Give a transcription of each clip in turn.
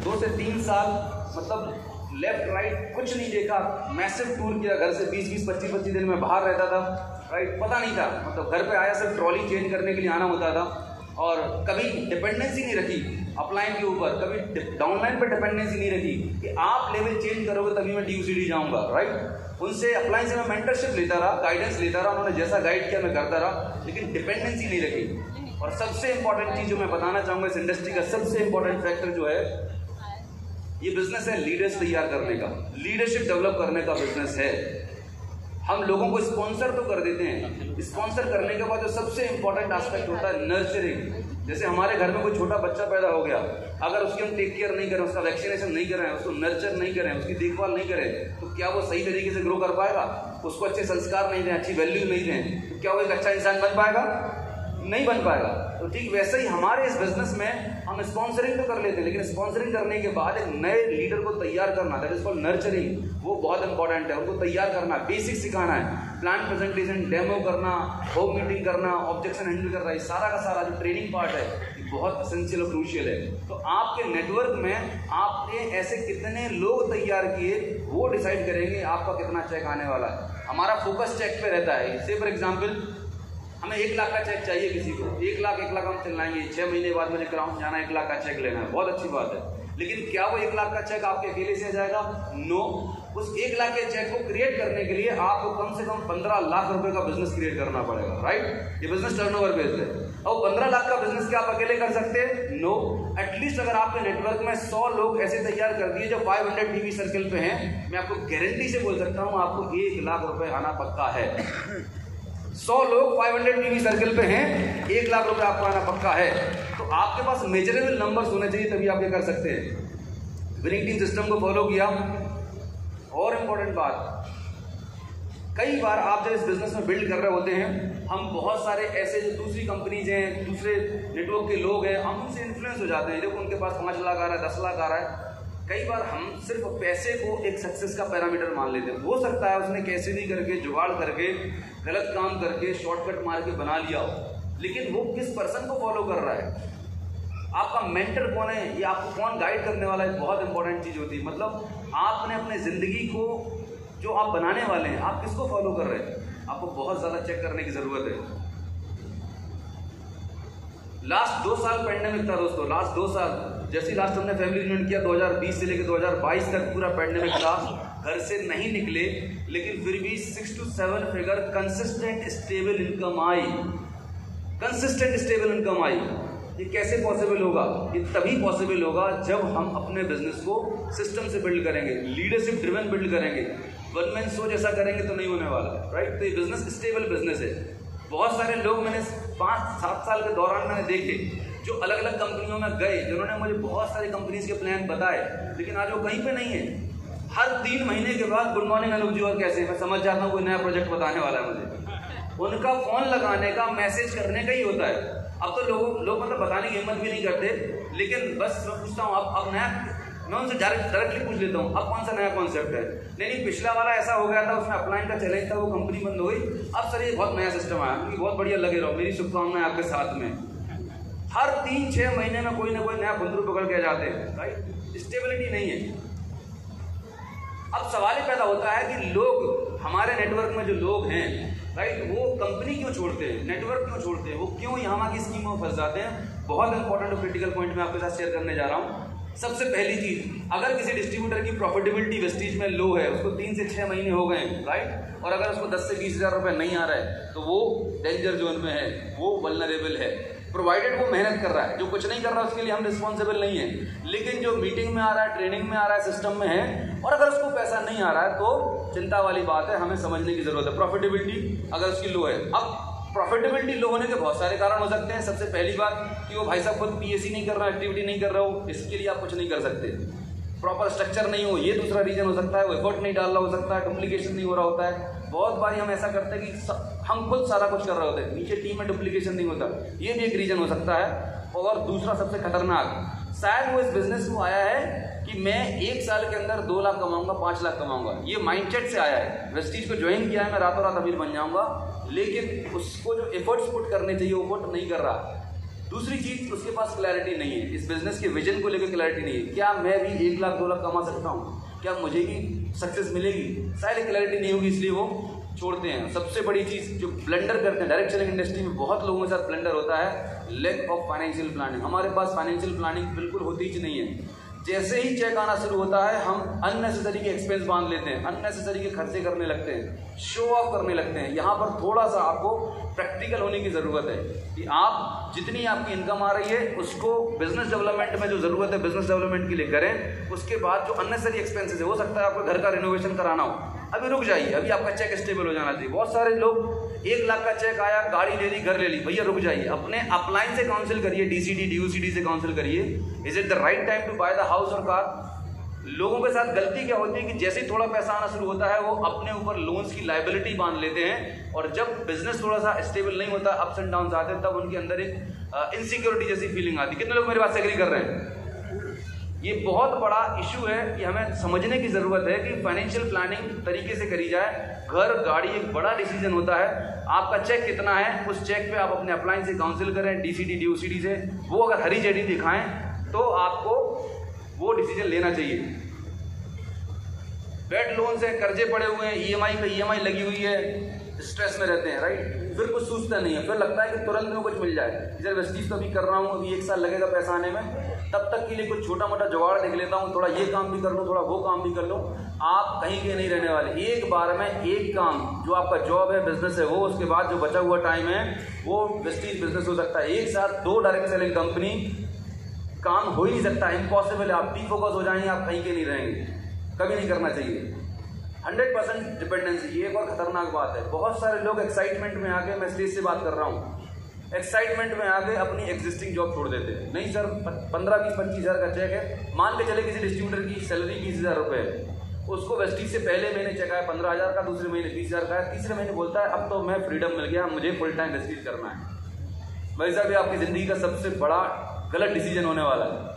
2 से 3 साल मतलब लेफ्ट राइट कुछ नहीं देखा, मैसिव टूर किया, घर से 20-20, 25-25 दिन में बाहर रहता था, राइट, पता नहीं था, मतलब घर पे आया सिर्फ ट्रॉली चेंज करने के लिए आना होता था, और कभी डिपेंडेंसी नहीं रखी अपलाइन के ऊपर, कभी डाउनलाइन पर डिपेंडेंसी नहीं रखी कि आप लेवल चेंज करोगे तभी मैं DUCD जाऊंगा, राइट। उनसे अपलाइन से मैं मेंटरशिप लेता रहा, गाइडेंस लेता रहा, उन्होंने जैसा गाइड किया मैं करता रहा, लेकिन डिपेंडेंसी नहीं रखी। और सबसे इंपॉर्टेंट चीज जो मैं बताना चाहूंगा इस इंडस्ट्री का सबसे इंपॉर्टेंट फैक्टर जो है, ये बिजनेस है लीडर्स तैयार करने का, लीडरशिप डेवलप करने का बिजनेस है। हम लोगों को स्पॉन्सर तो कर देते हैं, स्पॉन्सर करने के बाद जो सबसे इंपॉर्टेंट एस्पेक्ट होता है नर्चरिंग। जैसे हमारे घर में कोई छोटा बच्चा पैदा हो गया, अगर उसकी हम टेक केयर नहीं करें, उसका वैक्सीनेशन नहीं करें, उसको नर्चर नहीं करें, उसकी देखभाल नहीं करें, तो क्या वो सही तरीके से ग्रो कर पाएगा? उसको अच्छे संस्कार नहीं दें, अच्छी वैल्यू नहीं दें, तो क्या वो एक अच्छा इंसान बन पाएगा? नहीं बन पाएगा। तो ठीक वैसे ही हमारे इस बिजनेस में हम स्पॉन्सरिंग तो कर लेते हैं, लेकिन स्पॉन्सरिंग करने के बाद एक नए लीडर को तैयार करना, दैट इज कॉल्ड नर्चरिंग, वो बहुत इंपॉर्टेंट है। उनको तैयार करना, बेसिक सिखाना है, प्लान प्रेजेंटेशन, डेमो करना, होम मीटिंग करना, ऑब्जेक्शन हैंडल करना, ये सारा का सारा जो ट्रेनिंग पार्ट है ये बहुत एसेंशियल और क्रूशियल है। तो आपके नेटवर्क में आपने ऐसे कितने लोग तैयार किए वो डिसाइड करेंगे आपका कितना चेक आने वाला है। हमारा फोकस चेक पे रहता है। से फॉर एग्जाम्पल हमें 1 लाख का चेक चाहिए किसी को, 1 लाख हम चलाएंगे, 6 महीने बाद मुझे ग्राउंड जाना, 1 लाख का चेक लेना है, बहुत अच्छी बात है। लेकिन क्या वो 1 लाख का चेक आपके अकेले से आ जाएगा? नो। उस 1 लाख के चेक को क्रिएट करने के लिए आपको कम से कम 15 लाख रुपए का बिजनेस क्रिएट करना पड़ेगा, राइट। ये बिजनेस टर्नओवर बेस्ड है। और 15 लाख का बिजनेस क्या आप अकेले कर सकते हैं? नो। एटलीस्ट अगर आपके नेटवर्क में 100 लोग ऐसे तैयार कर दिए जो 500 DB सर्कल पे हैं, मैं आपको गारंटी से बोल सकता हूँ आपको 1 लाख रुपए आना पक्का है। 100 लोग 500 DB सर्कल पे हैं, 1 लाख रुपए आपको आना पक्का है। तो आपके पास मेजरेबल नंबर्स होने चाहिए, तभी आप ये कर सकते हैं। विनिंग टीम सिस्टम को फॉलो किया। और इंपॉर्टेंट बात, कई बार आप जब इस बिजनेस में बिल्ड कर रहे होते हैं, हम बहुत सारे ऐसे जो दूसरी कंपनीज हैं, दूसरे नेटवर्क के लोग हैं, हम उनसे इन्फ्लुएंस हो जाते हैं। देखो उनके पास 5 लाख आ रहा है, 10 लाख आ रहा है। कई बार हम सिर्फ पैसे को एक सक्सेस का पैरामीटर मान लेते हैं। हो सकता है उसने कैसे भी करके, जुगाड़ करके, गलत काम करके, शॉर्टकट मार के बना लिया हो, लेकिन वो किस पर्सन को फॉलो कर रहा है, आपका मेंटर कौन है, ये आपको कौन गाइड करने वाला है, बहुत इंपॉर्टेंट चीज होती है। मतलब आपने अपने जिंदगी को जो आप बनाने वाले हैं, आप किसको फॉलो कर रहे हैं, आपको बहुत ज्यादा चेक करने की जरूरत है। लास्ट 2 साल पेंडेमिक था दोस्तों, लास्ट 2 साल, जैसे लास्ट हमने फैमिली यूनिट किया 2020 से लेकर 2022 तक पूरा पेंडेमिक था, घर से नहीं निकले, लेकिन फिर भी 6 to 7 figure consistent stable income आई, कंसिस्टेंट स्टेबल इनकम आई। ये कैसे पॉसिबल होगा? ये तभी पॉसिबल होगा जब हम अपने बिजनेस को सिस्टम से बिल्ड करेंगे, लीडरशिप ड्रिवन बिल्ड करेंगे। वन मैन शो जैसा करेंगे तो नहीं होने वाला, राइट। तो ये बिजनेस स्टेबल बिजनेस है। बहुत सारे लोग मैंने 5-7 साल के दौरान मैंने देखे जो अलग अलग कंपनियों में गए, जिन्होंने मुझे बहुत सारी कंपनीज के प्लान बताए, लेकिन आज वो कहीं पे नहीं है। हर 3 महीने के बाद गुड मॉर्निंग अनूप जी और कैसे, मैं समझ जाता हूँ कोई नया प्रोजेक्ट बताने वाला है मुझे। उनका फोन लगाने का, मैसेज करने का ही होता है। अब तो लोग मतलब बताने की हिम्मत भी नहीं करते, लेकिन बस मैं पूछता हूँ अब नया, मैं उनसे डायरेक्टली पूछ लेता हूँ अब कौन सा नया कॉन्सेप्ट है। नहीं पिछला वाला ऐसा हो गया था, उसमें अपलाइन का चैलेंज था, वो कंपनी बंद हो गई, अब सर ये बहुत नया सिस्टम आया, बहुत बढ़िया लगे रहो, मेरी शुभकामनाएं आपके साथ में। हर 3-6 महीने में कोई ना कोई नया बंदूक पकड़ के जाते हैं, राइट। स्टेबिलिटी नहीं है। अब सवाल ही पैदा होता है कि लोग, हमारे नेटवर्क में जो लोग हैं, राइट, वो कंपनी क्यों छोड़ते हैं, नेटवर्क क्यों छोड़ते हैं, वो क्यों यहाँ की स्कीमों में फंस जाते हैं? बहुत इंपॉर्टेंट और क्रिटिकल पॉइंट मैं आपके साथ शेयर करने जा रहा हूँ। सबसे पहली चीज, अगर किसी डिस्ट्रीब्यूटर की प्रॉफिटेबिलिटी वेस्टेज में लो है, उसको 3 से 6 महीने हो गए, राइट, और अगर उसको 10 से 20 हज़ार रुपये नहीं आ रहा है, तो वो डेंजर जोन में है, वो वल्नरेबल है। प्रोवाइडेड वो मेहनत कर रहा है, जो कुछ नहीं कर रहा है उसके लिए हम रिस्पॉन्सिबल नहीं है, लेकिन जो मीटिंग में आ रहा है, ट्रेनिंग में आ रहा है, सिस्टम में है, और अगर उसको पैसा नहीं आ रहा है तो चिंता वाली बात है, हमें समझने की जरूरत है। प्रॉफिटेबिलिटी अगर उसकी लो है, अब प्रॉफिटेबिलिटी लो होने के बहुत सारे कारण हो सकते हैं। सबसे पहली बात कि वो भाई साहब खुद PAC नहीं कर रहा, एक्टिविटी नहीं कर रहा हो, इसके लिए आप कुछ नहीं कर सकते। प्रॉपर स्ट्रक्चर नहीं हो, ये दूसरा रीजन हो सकता है। वो एफर्ट नहीं डाल रहा हो सकता है, डुप्लीकेशन नहीं हो रहा होता है। बहुत बार हम ऐसा करते हैं कि हम खुद सारा कुछ कर रहे होते हैं, नीचे टीम में डुप्लीकेशन नहीं होता, ये भी एक रीजन हो सकता है। और दूसरा सबसे खतरनाक, शायद वो इस बिजनेस को आया है कि मैं 1 साल के अंदर 2 लाख कमाऊंगा, 5 लाख कमाऊंगा, ये माइंडसेट से आया है। वेस्टीज को ज्वाइन किया है, मैं रातों रात अमीर बन जाऊंगा, लेकिन उसको जो एफर्ट्स पुट करने चाहिए वो पुट नहीं कर रहा। दूसरी चीज, उसके पास क्लैरिटी नहीं है, इस बिजनेस के विजन को लेकर क्लैरिटी नहीं है। क्या मैं भी 1 लाख 2 लाख कमा सकता हूँ? क्या मुझे भी सक्सेस मिलेगी? शायद क्लैरिटी नहीं होगी, इसलिए वो छोड़ते हैं। सबसे बड़ी चीज जो ब्लंडर करते हैं डायरेक्ट सेलिंग इंडस्ट्री में, बहुत लोगों के साथ ब्लंडर होता है, लैक ऑफ फाइनेंशियल प्लानिंग। हमारे पास फाइनेंशियल प्लानिंग बिल्कुल होती ही नहीं है। जैसे ही चेक आना शुरू होता है हम अननेसेसरी के एक्सपेंस बांध लेते हैं, अननेसेसरी के खर्चे करने लगते हैं, शो ऑफ करने लगते हैं। यहाँ पर थोड़ा सा आपको प्रैक्टिकल होने की ज़रूरत है कि आप जितनी आपकी इनकम आ रही है उसको बिजनेस डेवलपमेंट में जो ज़रूरत है बिजनेस डेवलपमेंट के लिए करें। उसके बाद जो अननेसेसरी एक्सपेंसेस है, हो सकता है आपको घर का रिनोवेशन कराना हो, अभी रुक जाइए, अभी आपका चेक स्टेबल हो जाना चाहिए। बहुत सारे लोग 1 लाख का चेक आया, गाड़ी ले ली, घर ले ली, भैया रुक जाइए, अपने अपलाइन से काउंसिल करिए, डीसीडी डीयूसीडी से काउंसिल करिए, is it the right time to buy the house और कार। लोगों के साथ गलती क्या होती है कि जैसे ही थोड़ा पैसा आना शुरू होता है वो अपने ऊपर लोन्स की लायबिलिटी बांध लेते हैं, और जब बिजनेस थोड़ा सा स्टेबल नहीं होता, अप्स एंड डाउन्स आते हैं, तब उनके अंदर एक इनसिक्योरिटी जैसी फीलिंग आती है। कितने लोग मेरे बात से एग्री कर रहे हैं? ये बहुत बड़ा इशू है कि हमें समझने की ज़रूरत है कि फाइनेंशियल प्लानिंग तरीके से करी जाए। घर गाड़ी एक बड़ा डिसीजन होता है। आपका चेक कितना है, उस चेक पे आप अपने अपलाइन से काउंसिल करें, डीसीडी डीओसीडी से, वो अगर हरी झंडी दिखाएं तो आपको वो डिसीजन लेना चाहिए। बेड लोन्स हैं, कर्जे पड़े हुए हैं, ईएमआई पे ईएमआई लगी हुई है, स्ट्रेस में रहते हैं, राइट। फिर कुछ सूझता नहीं है, फिर लगता है कि तुरंत में कुछ मिल जाए। इधर वेस्टीज तो अभी कर रहा हूँ, अभी 1 साल लगेगा पैसा आने में, तब तक के लिए कुछ छोटा मोटा जुगाड़ देख लेता हूँ, थोड़ा ये काम भी कर लूँ, थोड़ा वो काम भी कर लूँ। आप कहीं के नहीं रहने वाले। एक बार में एक काम, जो आपका जॉब है, बिजनेस है वो, उसके बाद जो बचा हुआ टाइम है वो वेस्टीज बिजनेस हो सकता है। एक साथ 2 डायरेक्ट सेलिंग कंपनी काम हो ही नहीं सकता, इम्पॉसिबल है। आप डीफोकस हो जाएंगे, आप कहीं के नहीं रहेंगे, कभी नहीं करना चाहिए। 100% डिपेंडेंसी, ये एक और खतरनाक बात है। बहुत सारे लोग एक्साइटमेंट में आके, मैं स्टेज से बात कर रहा हूँ, एक्साइटमेंट में आके अपनी एग्जिस्टिंग जॉब छोड़ देते हैं। नहीं सर, 15, 20, 25 हज़ार का चेक है, मान के चले किसी डिस्ट्रीब्यूटर की सैलरी 20,000 रुपये है, उसको वेस्टीज से पहले महीने चेक आया 15,000 का, दूसरे महीने 20,000 का है, तीसरे महीने बोलता है अब तो मैं फ्रीडम मिल गया, मुझे फुल टाइम वेस्टीज करना है। भाई साहब, ये आपकी ज़िंदगी का सबसे बड़ा गलत डिसीजन होने वाला है।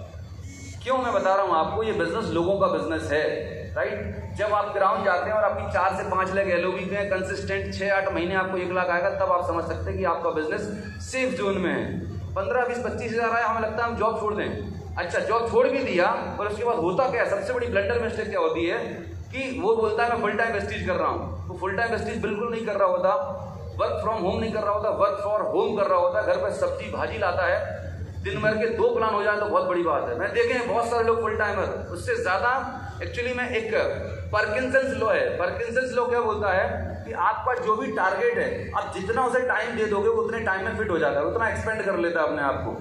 क्यों मैं बता रहा हूँ आपको, ये बिजनेस लोगों का बिजनेस है, राइट। जब आप ग्राउंड जाते हैं और आपकी 4 से 5 लाख एलओवी में कंसिस्टेंट 6-8 महीने आपको 1 लाख आएगा, तब आप समझ सकते हैं कि आपका बिजनेस सेफ जोन में है। 15, 20, 25 हज़ार आया, हमें लगता है हम जॉब छोड़ दें। अच्छा, जॉब छोड़ भी दिया, और उसके बाद होता क्या है, सबसे बड़ी ब्लंडर मिस्टेक क्या होती है कि वो बोलता है मैं फुल टाइम वेस्टीज कर रहा हूँ। तो फुल टाइम वेस्टीज बिल्कुल नहीं कर रहा होता, वर्क फ्रॉम होम नहीं कर रहा होता, वर्क फॉर होम कर रहा होता, घर पर सब्जी भाजी लाता है, दिन भर के 2 प्लान हो जाए तो बहुत बड़ी बात है। मैंने देखे हैं बहुत सारे लोग फुल टाइमर, उससे ज़्यादा एक्चुअली में एक पार्किंसंस लॉ है। पार्किंसंस लॉ क्या बोलता है कि आपका जो भी टारगेट है, आप जितना उसे टाइम दे दोगे वो उतने टाइम में फिट हो जाता है, उतना एक्सपेंड कर लेता है अपने आप को।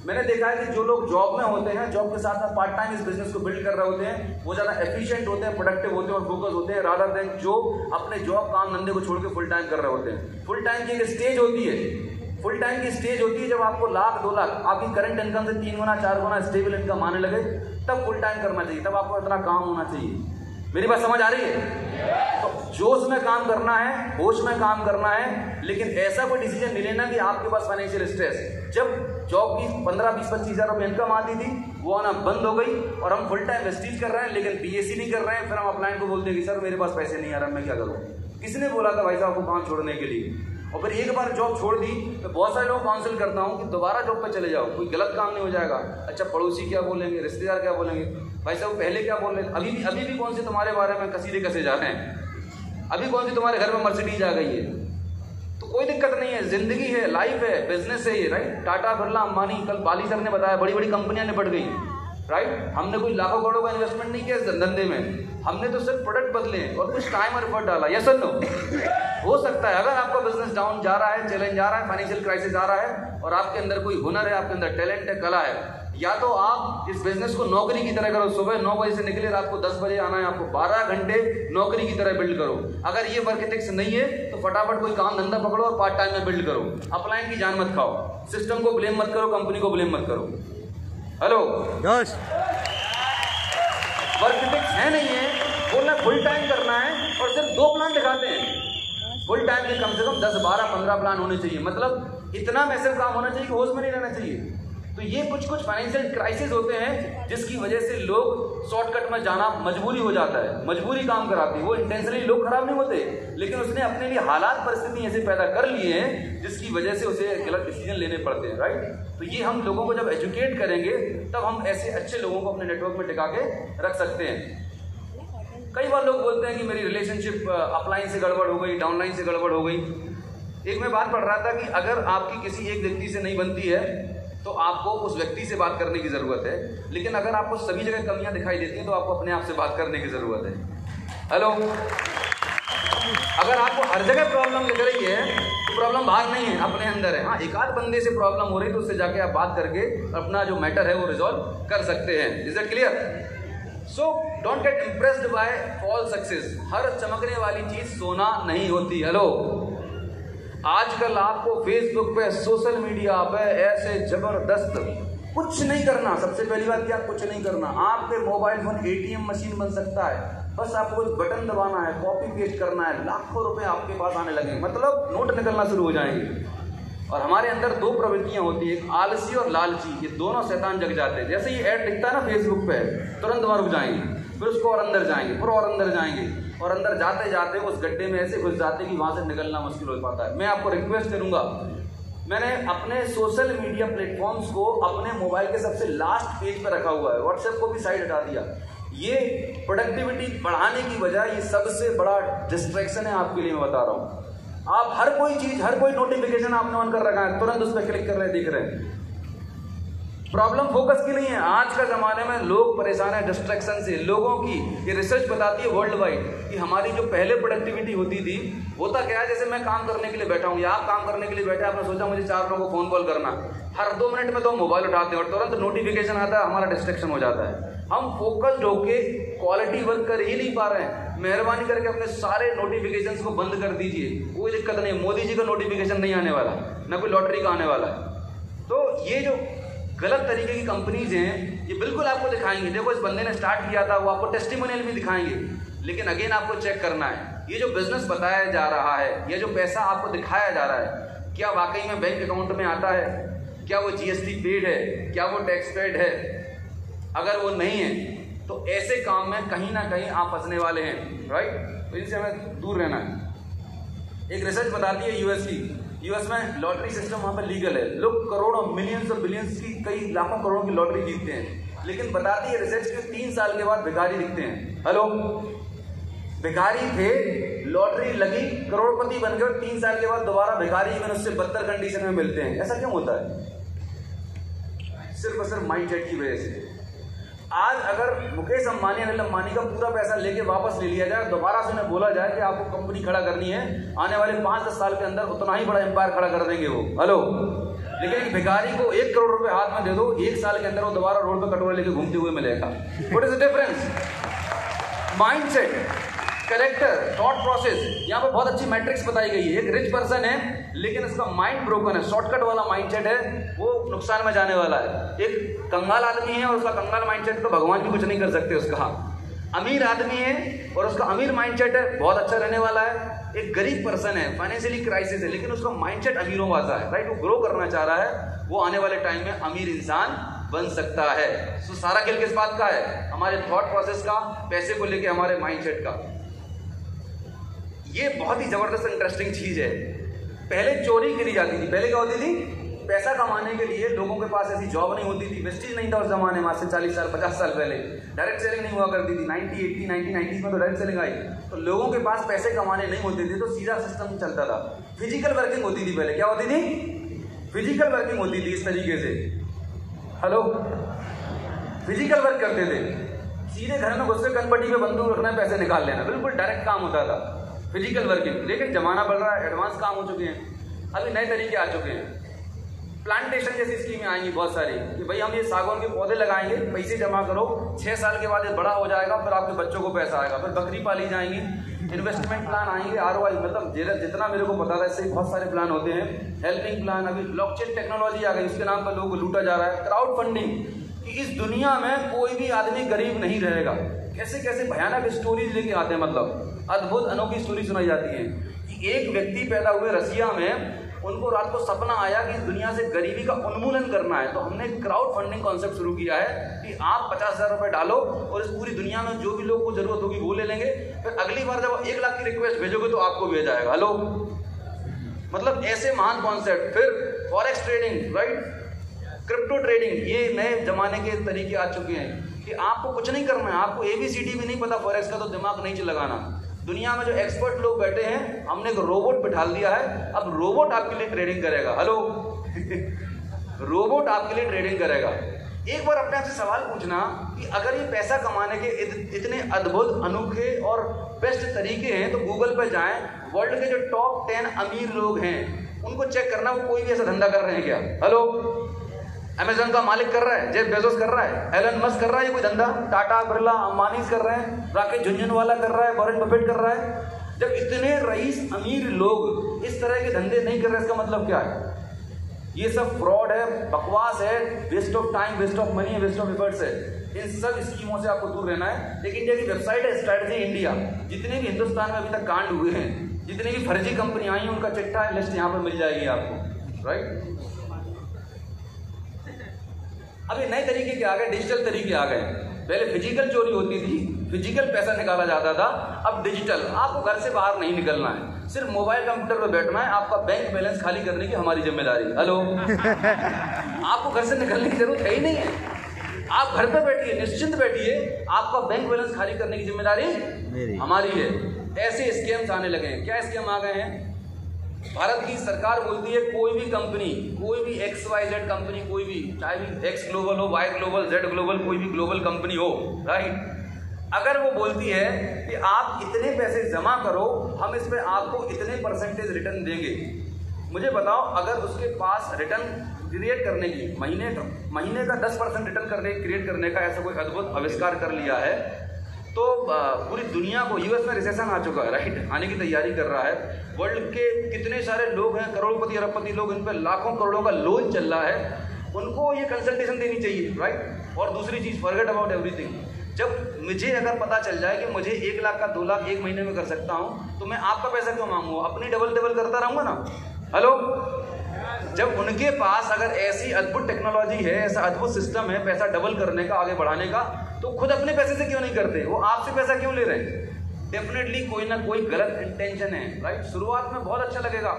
मैंने देखा है कि जो लोग जॉब में होते हैं, जॉब के साथ साथ पार्ट टाइम इस बिजनेस को बिल्ड कर रहे होते हैं, वो ज़्यादा एफिशिएंट होते हैं, प्रोडक्टिव होते हैं और फोकस होते हैं, रादर देन जो अपने जॉब काम धंधे को छोड़ के फुल टाइम कर रहे होते हैं। फुल टाइम की एक स्टेज होती है, फुल टाइम की स्टेज होती है जब आपको 1 लाख 2 लाख आपकी करंट इनकम से 3 गुना 4 गुना स्टेबल इनकम आने लगे, तब फुल टाइम करना चाहिए, तब आपको इतना काम होना चाहिए। मेरी बात समझ आ रही है? तो जोश में काम करना है, होश में काम करना है, लेकिन ऐसा कोई डिसीजन नहीं लेना कि आपके पास फाइनेंशियल स्ट्रेस। जब जॉब की 15, 20, 25 हज़ार रुपये इनकम आती थी, वो आना बंद हो गई और हम फुल टाइम वेस्टीज कर रहे हैं, लेकिन बीएससी नहीं कर रहे हैं। फिर हम अपलाइन को बोलते हैं कि सर मेरे पास पैसे नहीं आ रहा, मैं क्या करूँ? किसने बोला था भाई साहब को काम छोड़ने के लिए? और फिर एक बार जॉब छोड़ दी तो बहुत सारे लोग काउंसिल करता हूँ कि दोबारा जॉब पे चले जाओ, कोई गलत काम नहीं हो जाएगा। अच्छा, पड़ोसी क्या बोलेंगे, रिश्तेदार क्या बोलेंगे, भाई साहब पहले क्या बोल रहे थे, अभी भी कौन से तुम्हारे बारे में कसीदे कसे जा रहे हैं, अभी कौन सी तुम्हारे घर में मर्सिडीज आ गई है। तो कोई दिक्कत नहीं है, जिंदगी है, लाइफ है, बिजनेस है ये, राइट। टाटा, बिरला, अंबानी, कल बाली सर ने बताया, बड़ी बड़ी कंपनियां निपट गई, राइट। हमने कोई लाखों करोड़ों का इन्वेस्टमेंट नहीं किया इस धंधे में, हमने तो सिर्फ प्रोडक्ट बदले और कुछ टाइम और एफर्ट डाला। यस और नो? हो सकता है अगर आपका बिजनेस डाउन जा रहा है, चैलेंज आ रहा है, फाइनेंशियल क्राइसिस आ रहा है और आपके अंदर कोई हुनर है, आपके अंदर टैलेंट है, कला है, या तो आप इस बिजनेस को नौकरी की तरह करो, सुबह 9 बजे से निकले, रात को 10 बजे आना है, आपको 12 घंटे नौकरी की तरह बिल्ड करो। अगर ये वर्क एथिक्स नहीं है तो फटाफट कोई काम धंधा पकड़ो और पार्ट टाइम में बिल्ड करो। अपलाइन की जान मत खाओ, सिस्टम को ब्लेम मत करो, कंपनी को ब्लेम मत करो। हेलो, यस, वर्क एथिक्स है नहीं है, बोलना फुल टाइम करना है और सिर्फ 2 प्लान दिखाते हैं। फुल टाइम के कम से कम 10, 12, 15 प्लान होने चाहिए। मतलब इतना मैसिव काम होना चाहिए कि होश में नहीं रहना चाहिए। तो ये कुछ कुछ फाइनेंशियल क्राइसिस होते हैं जिसकी वजह से लोग शॉर्टकट में जाना मजबूरी हो जाता है, मजबूरी काम कराती है। वो इंटेंशनली लोग खराब नहीं होते, लेकिन उसने अपने लिए हालात परिस्थिति ऐसे पैदा कर लिए हैं जिसकी वजह से उसे गलत डिसीजन लेने पड़ते हैं, राइट। तो ये हम लोगों को जब एजुकेट करेंगे तब हम ऐसे अच्छे लोगों को अपने नेटवर्क में टिका के रख सकते हैं। कई बार लोग बोलते हैं कि मेरी रिलेशनशिप अपलाइन से गड़बड़ हो गई, डाउनलाइन से गड़बड़ हो गई। एक मैं बात पढ़ रहा था कि अगर आपकी किसी एक व्यक्ति से नहीं बनती है तो आपको उस व्यक्ति से बात करने की ज़रूरत है, लेकिन अगर आपको सभी जगह कमियां दिखाई देती हैं तो आपको अपने आप से बात करने की ज़रूरत है। हेलो, अगर आपको हर जगह प्रॉब्लम लग रही है तो प्रॉब्लम बाहर नहीं है, अपने अंदर है। हाँ, एक आध बंदे से प्रॉब्लम हो रही है तो उससे जाके आप बात करके अपना जो मैटर है वो रिजॉल्व कर सकते हैं। Is it clear? So don't get impressed by false success. हर चमकने वाली चीज़ सोना नहीं होती। हेलो, आजकल आपको फेसबुक पे, सोशल मीडिया पे ऐसे जबरदस्त कुछ नहीं करना। सबसे पहली बात क्या, कुछ नहीं करना। आपके मोबाइल फोन ATM मशीन बन सकता है, बस आपको एक बटन दबाना है, कॉपी पेस्ट करना है, लाखों रुपए आपके पास आने लगेंगे, मतलब नोट निकलना शुरू हो जाएंगे। और हमारे अंदर दो प्रवृत्तियां होती है, एक आलसी और लालची। ये दोनों शैतान जग जाते हैं। जैसे ये ऐड दिखता है ना फेसबुक पे, तुरंत वहां रुक जाएंगे, फिर उसको और अंदर जाएंगे, फिर और अंदर जाएंगे, और अंदर जाते जाते उस गड्ढे में ऐसे घुस जाते कि वहां से निकलना मुश्किल हो पाता है। मैं आपको रिक्वेस्ट करूंगा, मैंने अपने सोशल मीडिया प्लेटफॉर्म्स को अपने मोबाइल के सबसे लास्ट पेज पर रखा हुआ है, व्हाट्सएप को भी साइड हटा दिया। ये प्रोडक्टिविटी बढ़ाने की वजह ये सबसे बड़ा डिस्ट्रैक्शन है आपके लिए, मैं बता रहा हूँ। आप हर कोई चीज, हर कोई नोटिफिकेशन आपने ऑन कर रखा है, तुरंत उस पर क्लिक कर रहे हैं, देख रहे हैं। प्रॉब्लम फोकस की नहीं है। आज का जमाने में लोग परेशान है डिस्ट्रैक्शन से। लोगों की ये रिसर्च बताती है वर्ल्ड वाइड कि हमारी जो पहले प्रोडक्टिविटी होती थी, होता क्या है, जैसे मैं काम करने के लिए बैठा हूँ या आप काम करने के लिए बैठे, आपने सोचा मुझे 4 लोगों को फोन कॉल करना, हर 2 मिनट में तो मोबाइल उठाते हैं और तुरंत नोटिफिकेशन आता है, हमारा डिस्ट्रैक्शन हो जाता है। हम फोकस्ड होके क्वालिटी वर्क कर ही नहीं पा रहे हैं। मेहरबानी करके अपने सारे नोटिफिकेशंस को बंद कर दीजिए, कोई दिक्कत नहीं। मोदी जी का नोटिफिकेशन नहीं आने वाला, ना कोई लॉटरी का आने वाला है। तो ये जो गलत तरीके की कंपनीज हैं, ये बिल्कुल आपको दिखाएंगे, देखो इस बंदे ने स्टार्ट किया था, वो आपको टेस्टिमोनियल भी दिखाएंगे, लेकिन अगेन आपको चेक करना है ये जो बिजनेस बताया जा रहा है, ये जो पैसा आपको दिखाया जा रहा है, क्या वाकई में बैंक अकाउंट में आता है, क्या वो GST पेड है, क्या वो टैक्स पेड है। अगर वो नहीं है तो ऐसे काम में कहीं ना कहीं आप फंसने वाले हैं, राइट। तो इनसे हमें दूर रहना है। एक रिसर्च बताती है यूएस में लॉटरी सिस्टम वहाँ पर लीगल है, लोग करोड़ों, मिलियंस और बिलियंस की, कई लाखों करोड़ों की लॉटरी जीतते हैं, लेकिन बताती है रिसर्च के 3 साल के बाद भिखारी दिखते हैं। हेलो, भिखारी थे, लॉटरी लगी, करोड़पति बन गए और 3 साल के बाद दोबारा भिखारी, इवन उससे बदतर कंडीशन में मिलते हैं। ऐसा क्यों होता है? सिर्फ और सिर्फ माइंडसेट की वजह से। आज अगर मुकेश अंबानी, अनिल अंबानी का पूरा पैसा लेके वापस ले लिया जाए, दोबारा से उन्हें बोला जाए कि आपको कंपनी खड़ा करनी है, आने वाले 5-10 साल के अंदर उतना ही बड़ा एम्पायर खड़ा कर देंगे वो। हेलो, लेकिन एक भिखारी को 1 करोड़ रुपए हाथ में दे दो, 1 साल के अंदर वो दोबारा रोड पे कटोरे लेके घूमते हुए मिलेगा। What is the difference? Mindset, character, thought process. यहाँ पर बहुत अच्छी मैट्रिक्स बताई गई है। एक रिच पर्सन है लेकिन उसका माइंड ब्रोकन है, शॉर्टकट वाला माइंडसेट है, वो नुकसान में जाने वाला है। एक कंगाल आदमी है और उसका कंगाल माइंडसेट, तो भगवान भी कुछ नहीं कर सकते उसका। अमीर आदमी है और उसका अमीर माइंडसेट है, बहुत अच्छा रहने वाला है। एक गरीब पर्सन है, फाइनेंशियली क्राइसिस है, लेकिन उसका माइंडसेट अमीरों वाला है, राइट। वो ग्रो करना चाह रहा है, वो आने वाले टाइम में अमीर इंसान बन सकता है। तो सारा खेल किस बात का है? हमारे थॉट प्रोसेस का, पैसे को लेके हमारे माइंडसेट का। ये बहुत ही जबरदस्त इंटरेस्टिंग चीज है। पहले चोरी करी जाती थी, पहले क्या होती थी, पैसा कमाने के लिए लोगों के पास ऐसी जॉब नहीं होती थी, वेस्टेज नहीं था उस जमाने में, आज से 40 साल 50 साल पहले डायरेक्ट सेलिंग नहीं हुआ करती थी। 1990 में तो डायरेक्ट सेलिंग आई, तो लोगों के पास पैसे कमाने नहीं होते थे, तो सीधा सिस्टम चलता था। फिजिकल वर्किंग होती थी पहले। क्या होती थी? फिजिकल वर्किंग होती थी इस तरीके से। हेलो, फिजिकल वर्क करते थे, सीधे घर में घुस के कनपट्टी पे बंदूक रखना, पैसे निकाल लेना, बिल्कुल डायरेक्ट काम होता था, फिजिकल वर्किंग। लेकिन जमाना बढ़ रहा है, एडवांस काम हो चुके हैं, अभी नए तरीके आ चुके हैं। प्लांटेशन जैसी स्कीमें आएंगी बहुत सारी कि भाई हम ये सागौन के पौधे लगाएंगे, पैसे जमा करो, 6 साल के बाद ये बड़ा हो जाएगा, फिर आपके बच्चों को पैसा आएगा, फिर बकरी पाली जाएंगी, इन्वेस्टमेंट प्लान आएंगे, ROI, मतलब जितना मेरे को पता था इससे बहुत सारे प्लान होते हैं। हेल्पिंग प्लान, अभी ब्लॉकचेन टेक्नोलॉजी आ गई, उसके नाम पर लोगों को लूटा जा रहा है। क्राउड फंडिंग, कि इस दुनिया में कोई भी आदमी गरीब नहीं रहेगा। कैसे कैसे भयानक स्टोरीज लेके आते हैं, मतलब अद्भुत अनोखी स्टोरी सुनाई जाती है कि एक व्यक्ति पैदा हुए रसिया में, उनको रात को सपना आया कि इस दुनिया से गरीबी का उन्मूलन करना है, तो हमने क्राउड फंडिंग कॉन्सेप्ट शुरू किया है कि आप 50,000 रुपये डालो और इस पूरी दुनिया में जो भी लोगों को जरूरत होगी वो ले लेंगे, फिर अगली बार जब 1 लाख की रिक्वेस्ट भेजोगे तो आपको भेजा जाएगा। हेलो, मतलब ऐसे महान कॉन्सेप्ट। फिर forex trading, right, crypto trading, ये नए जमाने के तरीके आ चुके हैं कि आपको कुछ नहीं करना है, आपको ABCD भी नहीं पता फॉरेक्स का तो दिमाग नहीं लगाना। दुनिया में जो एक्सपर्ट लोग बैठे हैं, हमने एक रोबोट बिठा दिया है, अब रोबोट आपके लिए ट्रेडिंग करेगा। हेलो रोबोट आपके लिए ट्रेडिंग करेगा। एक बार अपने आप से सवाल पूछना कि अगर ये पैसा कमाने के इतने अद्भुत, अनोखे और बेस्ट तरीके हैं तो गूगल पर जाएं, वर्ल्ड के जो टॉप 10 अमीर लोग हैं उनको चेक करना, वो कोई भी ऐसा धंधा कर रहे हैं क्या? हेलो, अमेजन का मालिक कर रहा है, जेफ बेजोस कर रहा है, एलन मस्क कर रहा है ये कोई धंधा? टाटा, बिरला, अंबानी कर रहे हैं, राकेश झुनझुनवाला कर रहा है, वॉरेन बफेट कर रहा है। जब इतने रईस अमीर लोग इस तरह के धंधे नहीं कर रहे, इसका मतलब क्या है? ये सब फ्रॉड है, बकवास है, waste of time, waste of money, waste of efforts है। इन सब स्कीमों से आपको दूर रहना है। लेकिन इंडिया की वेबसाइट है स्ट्रैटेजी इंडिया, जितने भी हिंदुस्तान में अभी तक कांड हुए हैं, जितनी भी फर्जी कंपनी आई हैं, उनका चिट्ठा लिस्ट यहाँ पर मिल जाएगी आपको, राइट। अभी नए तरीके के आ गए, डिजिटल तरीके आ गए। पहले फिजिकल चोरी होती थी, फिजिकल पैसा निकाला जाता था, अब डिजिटल। आपको घर से बाहर नहीं निकलना है, सिर्फ मोबाइल कंप्यूटर पर बैठना है, आपका बैंक बैलेंस खाली करने की हमारी जिम्मेदारी। हेलो आपको घर से निकलने की जरूरत है ही नहीं है, आप घर पे बैठिए, निश्चिंत बैठिए, आपका बैंक बैलेंस खाली करने की जिम्मेदारी हमारी है। ऐसे स्कैम्स आने लगे हैं। क्या स्कैम आ गए हैं? भारत की सरकार बोलती है कोई भी कंपनी, कोई भी XYZ कंपनी, कोई भी, चाहे भी X ग्लोबल हो, Y ग्लोबल, Z ग्लोबल, कोई भी ग्लोबल कंपनी हो, राइट, अगर वो बोलती है कि आप इतने पैसे जमा करो, हम इस पे आपको इतने % रिटर्न देंगे। मुझे बताओ, अगर उसके पास रिटर्न क्रिएट करने की महीने का 10% रिटर्न क्रिएट करने का ऐसा कोई अद्भुत आविष्कार कर लिया है, तो पूरी दुनिया को, US में रिसेशन आ चुका है, राइट, आने की तैयारी कर रहा है। वर्ल्ड के कितने सारे लोग हैं, करोड़पति अरबपति लोग, इन पर लाखों करोड़ों का लोन चल रहा है, उनको ये कंसल्टेशन देनी चाहिए, राइट। और दूसरी चीज़, फॉरगेट अबाउट एवरीथिंग। जब मुझे अगर पता चल जाए कि मुझे 1 लाख का 2 लाख 1 महीने में कर सकता हूँ, तो मैं आपका पैसा क्यों मांगूंगा? अपनी डबल करता रहूँगा ना। हेलो, जब उनके पास अगर ऐसी अद्भुत टेक्नोलॉजी है, ऐसा अद्भुत सिस्टम है पैसा डबल करने का, आगे बढ़ाने का, तो खुद अपने पैसे से क्यों नहीं करते? वो आपसे पैसा क्यों ले रहे हैं? डेफिनेटली कोई ना कोई गलत इंटेंशन है, राइट। शुरुआत में बहुत अच्छा लगेगा,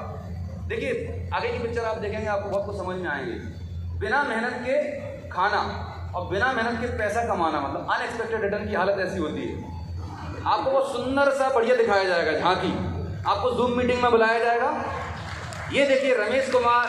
देखिए आगे की पिक्चर आप देखेंगे, आपको बहुत कुछ समझ में आएंगे। बिना मेहनत के खाना और बिना मेहनत के पैसा कमाना, मतलब अनएक्सपेक्टेड रिटर्न की हालत ऐसी होती है। आपको वो सुंदर सा बढ़िया दिखाया जाएगा, झांकी, आपको जूम मीटिंग में बुलाया जाएगा। ये देखिए रमेश कुमार,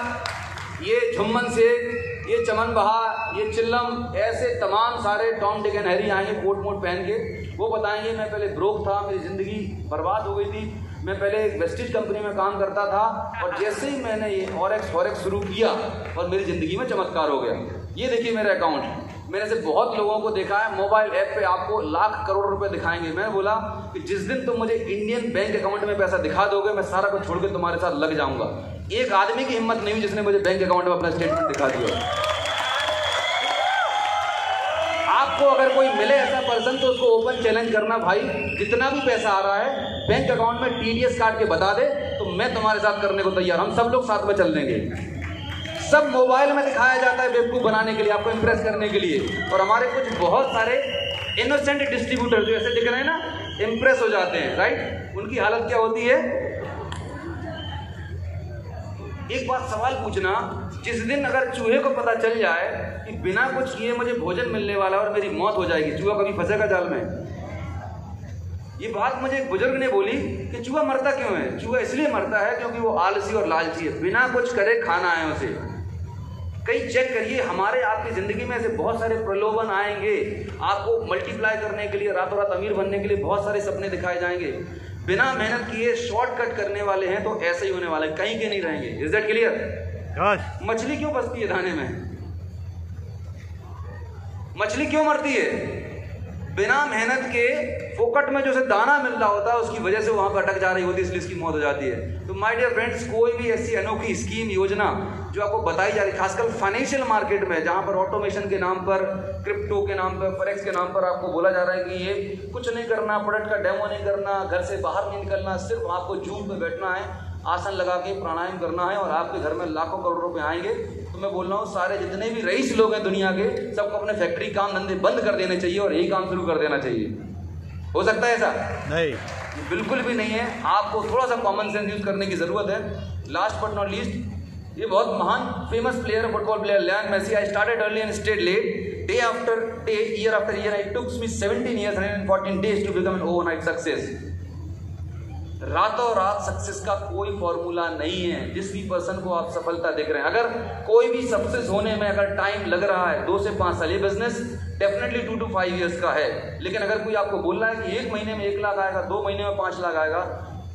ये झुम्मन शेख, ये चमन बहार, ये चिल्लम, ऐसे तमाम सारे टॉम डिक एंड हैरी आएंगे कोट मोट पहन के। वो बताएंगे मैं पहले ब्रोक था, मेरी ज़िंदगी बर्बाद हो गई थी, मैं पहले एक वेस्टेज कंपनी में काम करता था, और जैसे ही मैंने ये फॉरेक्स शुरू किया और मेरी ज़िंदगी में चमत्कार हो गया। ये देखिए मेरा अकाउंट, मैंने से बहुत लोगों को देखा है, मोबाइल ऐप पे आपको लाख करोड़ रुपए दिखाएंगे। मैंने बोला कि जिस दिन तुम मुझे इंडियन बैंक अकाउंट में पैसा दिखा दोगे, मैं सारा कुछ छोड़ के तुम्हारे साथ लग जाऊंगा। एक आदमी की हिम्मत नहीं हुई जिसने मुझे बैंक अकाउंट में अपना स्टेटमेंट दिखा दिया। आपको अगर कोई मिले ऐसा पर्सन तो उसको ओपन चैलेंज करना, भाई जितना भी पैसा आ रहा है बैंक अकाउंट में TDS काट के बता दे, तो मैं तुम्हारे साथ करने को तैयार, हम सब लोग साथ में चल देंगे। सब मोबाइल में दिखाया जाता है बेवकूफ़ बनाने के लिए, आपको इंप्रेस करने के लिए, और हमारे कुछ बहुत सारे इनोसेंट डिस्ट्रीब्यूटर जो ऐसे दिख रहे हैं ना, इंप्रेस हो जाते हैं, राइट। उनकी हालत क्या होती है? एक बात सवाल पूछना, जिस दिन अगर चूहे को पता चल जाए कि बिना कुछ किए मुझे भोजन मिलने वाला और मेरी मौत हो जाएगी, चूहा कभी फंसेगा जाल में? ये बात मुझे एक बुजुर्ग ने बोली कि चूहा मरता क्यों है? चूहा इसलिए मरता है क्योंकि वो आलसी और लालची है, बिना कुछ करे खाना है उसे। कहीं चेक करिए, हमारे आपकी ज़िंदगी में ऐसे बहुत सारे प्रलोभन आएंगे, आपको मल्टीप्लाई करने के लिए, रातों रात अमीर बनने के लिए बहुत सारे सपने दिखाए जाएंगे। बिना मेहनत किए शॉर्टकट करने वाले हैं तो ऐसे ही होने वाले, कहीं के नहीं रहेंगे। Is that clear? मछली क्यों फंसती है दाने में? मछली क्यों मरती है? बिना मेहनत के फोकट में जो उसे दाना मिल रहा होता है उसकी वजह से वहां पर अटक जा रही होती है, इसलिए इसकी मौत हो जाती है। तो माय डियर फ्रेंड्स, कोई भी ऐसी अनोखी स्कीम, योजना जो आपको बताई जा रही है, खासकर फाइनेंशियल मार्केट में, जहां पर ऑटोमेशन के नाम पर, क्रिप्टो के नाम पर, फॉरेक्स के नाम पर आपको बोला जा रहा है कि ये कुछ नहीं करना, प्रोडक्ट का डेमो नहीं करना, घर से बाहर नहीं निकलना, सिर्फ आपको जूम पे बैठना है, आसन लगा के प्राणायाम करना है और आपके घर में लाखों करोड़ रुपए आएंगे। तो मैं बोल रहा हूँ सारे जितने भी रईस लोग हैं दुनिया के, सबको अपने फैक्ट्री काम धंधे बंद कर देने चाहिए और यही काम शुरू कर देना चाहिए। हो सकता है ऐसा? नहीं, बिल्कुल भी नहीं है। आपको थोड़ा सा कॉमन सेंस यूज करने की जरूरत है। लास्ट बट नॉट लीस्ट, ये बहुत महान फेमस प्लेयर है, football player Lionel Messi. I started early and stayed late, day after day, year after year. It took me 17 years and 14 days to become an overnight success। रातों रात success का कोई formula नहीं है। जिस भी person को आप सफलता देख रहे हैं, अगर कोई भी सक्सेस होने में अगर टाइम लग रहा है 2 से 5 साल, ये बिजनेस डेफिनेटली 2 to 5 years का है। लेकिन अगर कोई आपको बोल रहा है कि 1 महीने में 1 लाख आएगा, 2 महीने में 5 लाख आएगा,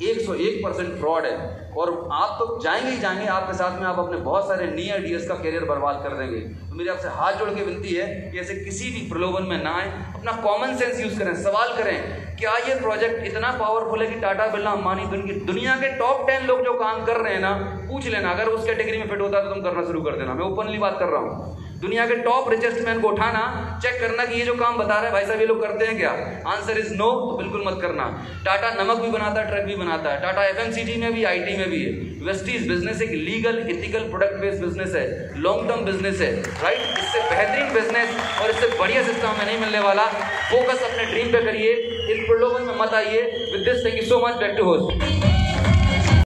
101% फ्रॉड है। और आप तो जाएंगे ही जाएंगे, आपके साथ में आप अपने बहुत सारे नियर डियर्स का करियर बर्बाद कर देंगे। तो मेरी आपसे हाथ जोड़ के विनती है कि ऐसे किसी भी प्रलोभन में ना आए, अपना कॉमन सेंस यूज करें, सवाल करें क्या ये प्रोजेक्ट इतना पावरफुल है कि टाटा बिरला अंबानी दुनिया के टॉप 10 लोग जो काम कर रहे हैं ना, पूछ लेना, अगर उस कैटेगरी में फिट होता है तो तुम करना शुरू कर देना। मैं ओपनली बात कर रहा हूँ। दुनिया के टॉप रिचेस्ट मैन को उठाना, चेक करना कि ये जो काम बता रहा है भाई साहब ये लोग करते हैं क्या। आंसर इज नो, तो बिल्कुल मत करना। टाटा नमक भी बनाता है, ट्रक भी बनाता है, टाटा FMCG में भी, IT में भी है। वेस्टीज बिजनेस एक legal ethical product based business है, लॉन्ग टर्म बिजनेस है, राइट। इससे बेहतरीन बिजनेस और इससे बढ़िया सिस्टम हमें नहीं मिलने वाला। फोकस अपने ड्रीम पे करिए, इस प्रलोभन में मत आइए। With this, thank you so much, back to host.